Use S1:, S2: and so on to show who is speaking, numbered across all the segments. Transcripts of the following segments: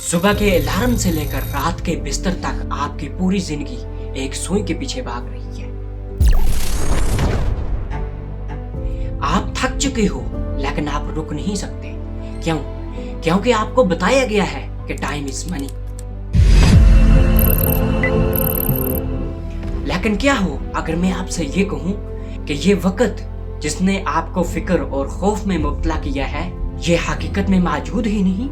S1: सुबह के अलार्म से लेकर रात के बिस्तर तक आपकी पूरी जिंदगी एक सुई के पीछे भाग रही है। आप थक चुके हो लेकिन आप रुक नहीं सकते। क्यों? क्योंकि आपको बताया गया है कि टाइम इज मनी। लेकिन क्या हो अगर मैं आपसे ये कहूं कि ये वक्त जिसने आपको फिक्र और खौफ में मुब्तला किया है, ये हकीकत में मौजूद ही नहीं।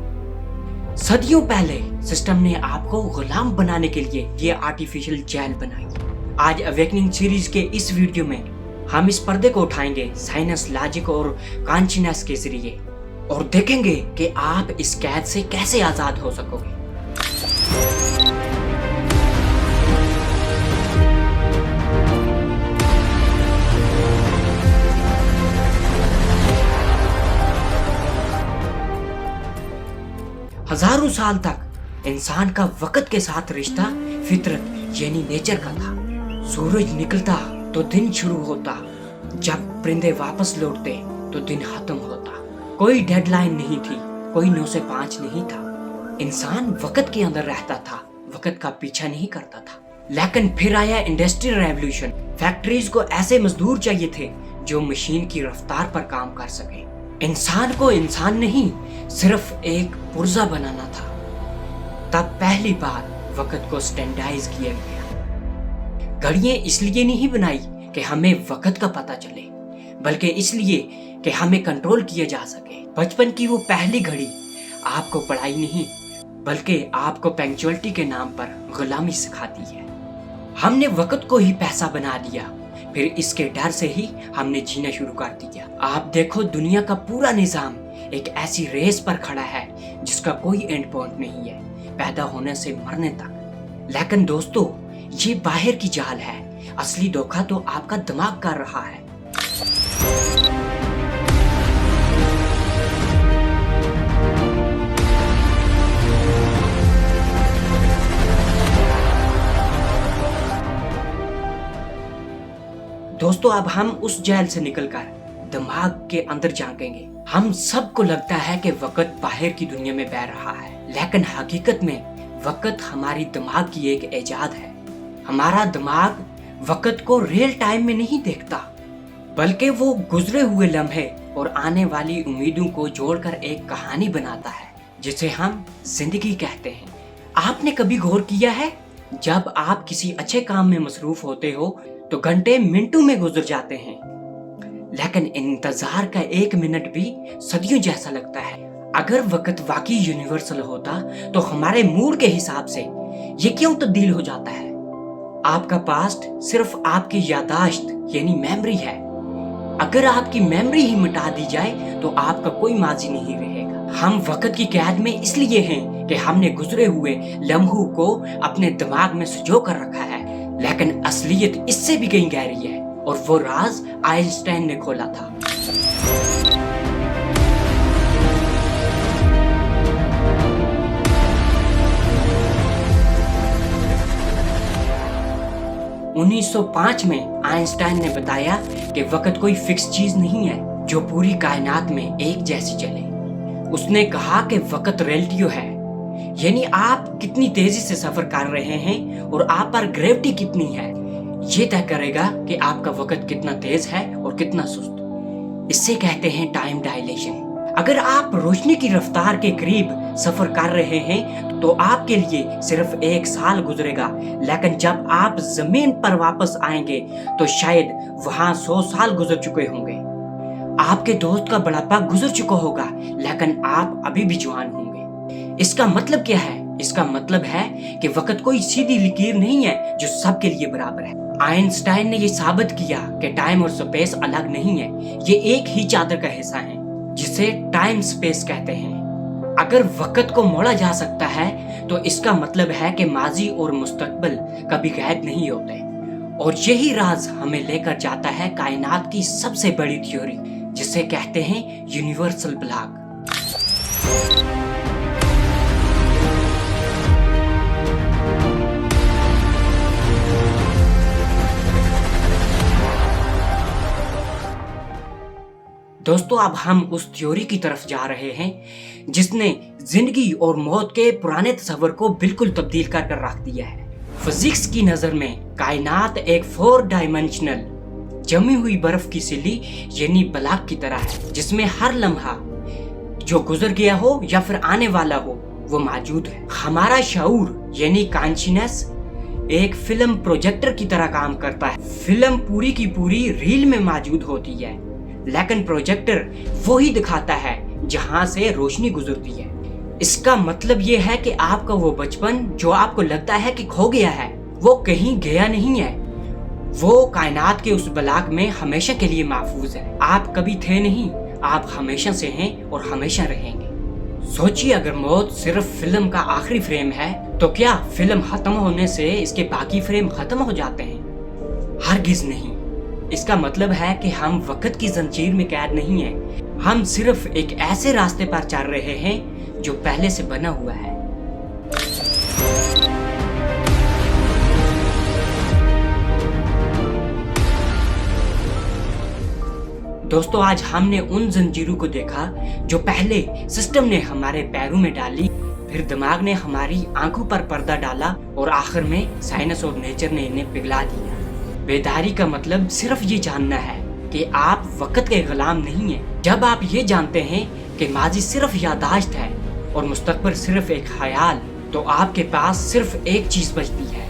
S1: सदियों पहले सिस्टम ने आपको गुलाम बनाने के लिए ये आर्टिफिशियल जेल बनाई। आज अवेकनिंग सीरीज के इस वीडियो में हम इस पर्दे को उठाएंगे साइंस, लॉजिक और कॉन्शियसनेस के जरिए और देखेंगे कि आप इस कैद से कैसे आजाद हो सकोगे। हजारों साल तक इंसान का वक्त के साथ रिश्ता फितरत यानी नेचर का था। सूरज निकलता तो दिन शुरू होता, जब परिंदे वापस लौटते तो दिन खत्म होता। कोई डेडलाइन नहीं थी, कोई 9 से 5 नहीं था। इंसान वक्त के अंदर रहता था, वक्त का पीछा नहीं करता था। लेकिन फिर आया इंडस्ट्रियल रेवोल्यूशन। फैक्ट्रीज को ऐसे मजदूर चाहिए थे जो मशीन की रफ्तार पर काम कर सके। इंसान को इंसान नहीं, सिर्फ एक पुर्जा बनाना था। तब पहली बार वक्त को स्टैंडर्डाइज किया गया। घड़ियां इसलिए नहीं बनाई कि हमें वक्त का पता चले, बल्कि इसलिए कि हमें कंट्रोल किया जा सके। बचपन की वो पहली घड़ी आपको पढ़ाई नहीं, बल्कि आपको पंक्चुअलिटी के नाम पर गुलामी सिखाती है। हमने वक्त को ही पैसा बना दिया, फिर इसके डर से ही हमने जीना शुरू कर दिया। आप देखो, दुनिया का पूरा निजाम एक ऐसी रेस पर खड़ा है जिसका कोई एंड पॉइंट नहीं है, पैदा होने से मरने तक। लेकिन दोस्तों, ये बाहर की जाल है, असली धोखा तो आपका दिमाग कर रहा है। दोस्तों, अब हम उस जेल से निकलकर दिमाग के अंदर झांकेंगे। हम सबको लगता है कि वक्त बाहर की दुनिया में बह रहा है, लेकिन हकीकत में वक्त हमारी दिमाग की एक इजाद है। हमारा दिमाग वक्त को रियल टाइम में नहीं देखता, बल्कि वो गुजरे हुए लम्हे और आने वाली उम्मीदों को जोड़कर एक कहानी बनाता है जिसे हम जिंदगी कहते हैं। आपने कभी गौर किया है, जब आप किसी अच्छे काम में मसरूफ होते हो तो घंटे मिनटों में गुजर जाते हैं, लेकिन इंतजार का 1 मिनट भी सदियों जैसा लगता है। अगर वक्त वाकई यूनिवर्सल होता तो हमारे मूड के हिसाब से ये क्यों तब्दील हो जाता है? आपका पास्ट सिर्फ आपकी यादाश्त यानी मेमोरी है। अगर आपकी मेमोरी ही मिटा दी जाए तो आपका कोई माजी नहीं रहेगा। हम वक्त की कैद में इसलिए हैं कि हमने गुजरे हुए लम्हों को अपने दिमाग में संजो कर रखा है, लेकिन असलियत इससे भी कहीं गहरी है और वो राज आइंस्टाइन ने खोला था। उन्नीस 1905 में आइंस्टाइन ने बताया कि वक्त कोई फिक्स चीज नहीं है जो पूरी कायनात में एक जैसी चले। उसने कहा कि वक्त रिलेटिव है, यानी आप कितनी तेजी से सफर कर रहे हैं और आप पर ग्रेविटी कितनी है, ये तय करेगा कि आपका वक्त कितना तेज है और कितना सुस्त। इससे कहते हैं टाइम डायलेशन। अगर आप रोशनी की रफ्तार के करीब सफर कर रहे हैं तो आपके लिए सिर्फ 1 साल गुजरेगा, लेकिन जब आप जमीन पर वापस आएंगे तो शायद वहां 100 साल गुजर चुके होंगे। आपके दोस्त का बुढ़ापा गुजर चुका होगा, लेकिन आप अभी भी जवान होंगे। इसका मतलब क्या है? इसका मतलब है कि वक्त कोई सीधी लकीर नहीं है जो सबके लिए बराबर है। आइंस्टाइन ने ये साबित किया कि टाइम और स्पेस अलग नहीं है, ये एक ही चादर का हिस्सा है जिसे टाइम स्पेस कहते हैं। अगर वक्त को मोड़ा जा सकता है तो इसका मतलब है कि माजी और मुस्तकबिल कभी गायब नहीं होते। और यही राज हमें लेकर जाता है कायनात की सबसे बड़ी थ्योरी जिसे कहते हैं यूनिवर्सल ब्लॉक। दोस्तों अब हम उस थ्योरी की तरफ जा रहे हैं जिसने जिंदगी और मौत के पुराने तस्वर को बिल्कुल तब्दील कर रख दिया है। फिजिक्स की नजर में कायनात एक 4 डायमेंशनल जमी हुई बर्फ की सिल्ली यानी ब्लॉक की तरह है, जिसमें हर लम्हा जो गुजर गया हो या फिर आने वाला हो वो मौजूद है। हमारा शऊर यानी कॉन्शियसनेस एक फिल्म प्रोजेक्टर की तरह काम करता है। फिल्म पूरी की पूरी रील में मौजूद होती है, लेकिन प्रोजेक्टर वो ही दिखाता है जहां से रोशनी गुजरती है। इसका मतलब ये है कि आपका वो बचपन जो आपको लगता है कि खो गया है वो कहीं गया नहीं है, वो कायनात के उस ब्लॉक में हमेशा के लिए महफूज है। आप कभी थे नहीं, आप हमेशा से हैं और हमेशा रहेंगे। सोचिए अगर मौत सिर्फ फिल्म का आखिरी फ्रेम है तो क्या फिल्म खत्म होने से इसके बाकी फ्रेम खत्म हो जाते हैं? हरगिज नहीं। इसका मतलब है कि हम वक्त की जंजीर में कैद नहीं हैं, हम सिर्फ एक ऐसे रास्ते पर चल रहे हैं जो पहले से बना हुआ है। दोस्तों आज हमने उन जंजीरों को देखा जो पहले सिस्टम ने हमारे पैरों में डाली, फिर दिमाग ने हमारी आंखों पर पर्दा डाला और आखिर में साइंस और नेचर ने इन्हें पिघला दिया। बेदारी का मतलब सिर्फ ये जानना है कि आप वक्त के गुलाम नहीं हैं। जब आप ये जानते हैं कि माजी सिर्फ याददाश्त है और मुस्तकबिल सिर्फ एक ख्याल, तो आपके पास सिर्फ एक चीज बचती है,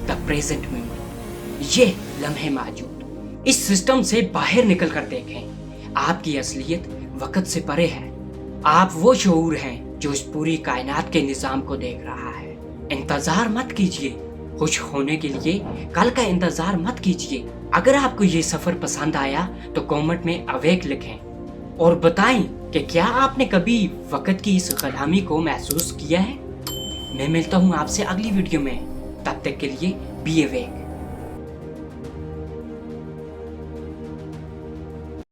S1: द प्रेजेंट मोमेंट, ये लम्हे मौजूद। इस सिस्टम से बाहर निकल कर देखें, आपकी असलियत वक्त से परे है। आप वो शऊर हैं जो इस पूरी कायनात के निजाम को देख रहा है। इंतजार मत कीजिए खुश होने के लिए, कल का इंतजार मत कीजिए। अगर आपको ये सफर पसंद आया तो कमेंट में अवेक लिखें और बताएं कि क्या आपने कभी वक्त की इस गुलामी को महसूस किया है। मैं मिलता हूँ आपसे अगली वीडियो में, तब तक के लिए बी अवेक।